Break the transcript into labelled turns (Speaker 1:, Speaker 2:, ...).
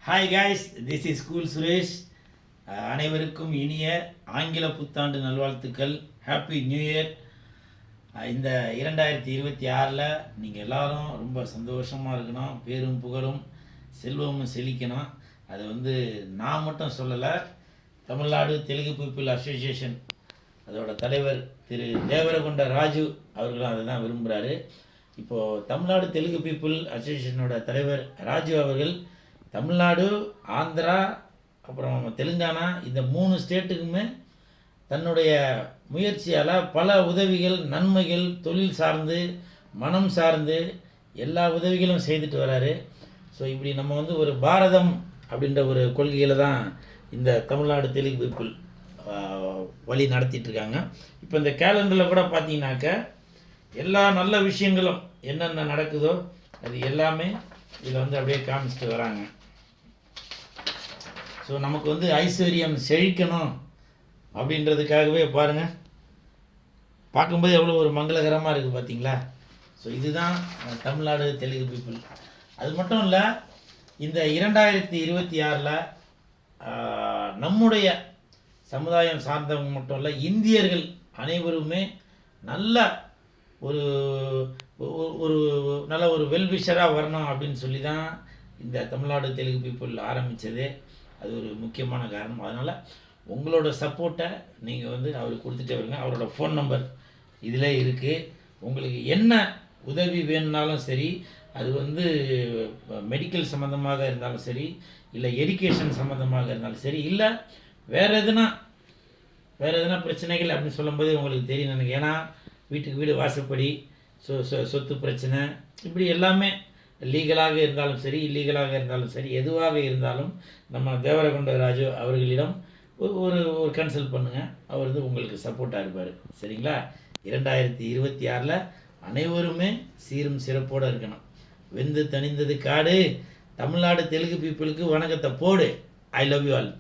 Speaker 1: Hi guys, this is school Suresh. அனைவருக்கும் இனிய ஆங்கில புத்தாண்டு நல்வாழ்த்துக்கள். Happy new year. இந்த 2026 நீங்கள் எல்லாரும் ரொம்ப சந்தோஷமாக இருக்கணும், பேரும் புகழும் செல்வமும் செழிக்கணும். அது நான் மட்டும் சொல்லலை, தமிழ்நாடு தெலுங்கு பீப்புள் அசோசியேஷன் அதோட தலைவர் திரு தேவரகொண்ட ராஜு அவர்களும் அதை தான் விரும்புகிறாரு. இப்போது தமிழ்நாடு தெலுங்கு பீப்புள் அசோசியேஷனோட தலைவர் ராஜு அவர்கள் தமிழ்நாடு, ஆந்திரா, அப்புறம் தெலுங்கானா இந்த 3 ஸ்டேட்டுக்குமே தன்னுடைய முயற்சியால் பல உதவிகள், நன்மைகள், தொழில் சார்ந்து, மனம் சார்ந்து எல்லா உதவிகளும் செய்துட்டு வராரு. ஸோ இப்படி நம்ம ஒரு பாரதம் அப்படின்ற ஒரு கொள்கையில் தான் இந்த தமிழ்நாடு தெலுங்கு பீப்புள் வழி நடத்திட்டுருக்காங்க. இப்போ இந்த கேலண்டரில் கூட பார்த்தீங்கன்னாக்க எல்லா நல்ல விஷயங்களும் என்னென்ன நடக்குதோ அது எல்லாமே இதில் அப்படியே காமிச்சிட்டு வராங்க. ஸோ நமக்கு ஐஸ்வர்யம் செழிக்கணும் அப்படின்றதுக்காகவே பாருங்கள், பார்க்கும்போது எவ்வளோ ஒரு மங்களகரமாக இருக்குது பார்த்தீங்களா. ஸோ இதுதான் தமிழ்நாடு தெலுங்கு பீப்புள். அது மட்டும் இல்லை, இந்த 2026 நம்முடைய சமுதாயம் சார்ந்தவங்க மட்டும் இல்லை, இந்தியர்கள் அனைவருமே நல்ல ஒரு ஒரு நல்ல ஒரு வெல்விஷராக வரணும் அப்படின்னு சொல்லி தான் இந்த தமிழ்நாடு தெலுங்கு பீப்புள் ஆரம்பித்தது. அது ஒரு முக்கியமான காரணம். அதனால் உங்களோட சப்போர்ட்டை நீங்கள் அவருக்கு கொடுத்துட்டே வருங்க. அவரோட ஃபோன் நம்பர் இதில் இருக்குது. உங்களுக்கு என்ன உதவி வேணுனாலும் சரி, அது மெடிக்கல் சம்மந்தமாக இருந்தாலும் சரி, இல்லை எஜுகேஷன் சம்மந்தமாக இருந்தாலும் சரி, இல்லை வேறு எதுனா பிரச்சனைகள் அப்படின்னு சொல்லும்போது உங்களுக்கு தெரியும் எனக்கு. ஏன்னா வீட்டுக்கு வீடு வாசப்படி, சொத்து பிரச்சனை, இப்படி எல்லாமே லீகலாக இருந்தாலும் சரி, இல்லீகலாக இருந்தாலும் சரி, எதுவாக இருந்தாலும் நம்ம தேவரகொண்ட ராஜு அவர்களிடம் ஒரு கன்சல்ட் பண்ணுங்கள். அவர் உங்களுக்கு சப்போர்ட்டாக இருப்பார். சரிங்களா. 2026 அனைவருமே சீரும் சிறப்போடு இருக்கணும். வெந்து தணிந்தது காடு. தமிழ்நாடு தெலுங்கு பீப்புளுக்கு வணக்கத்தை போடு. I love you all.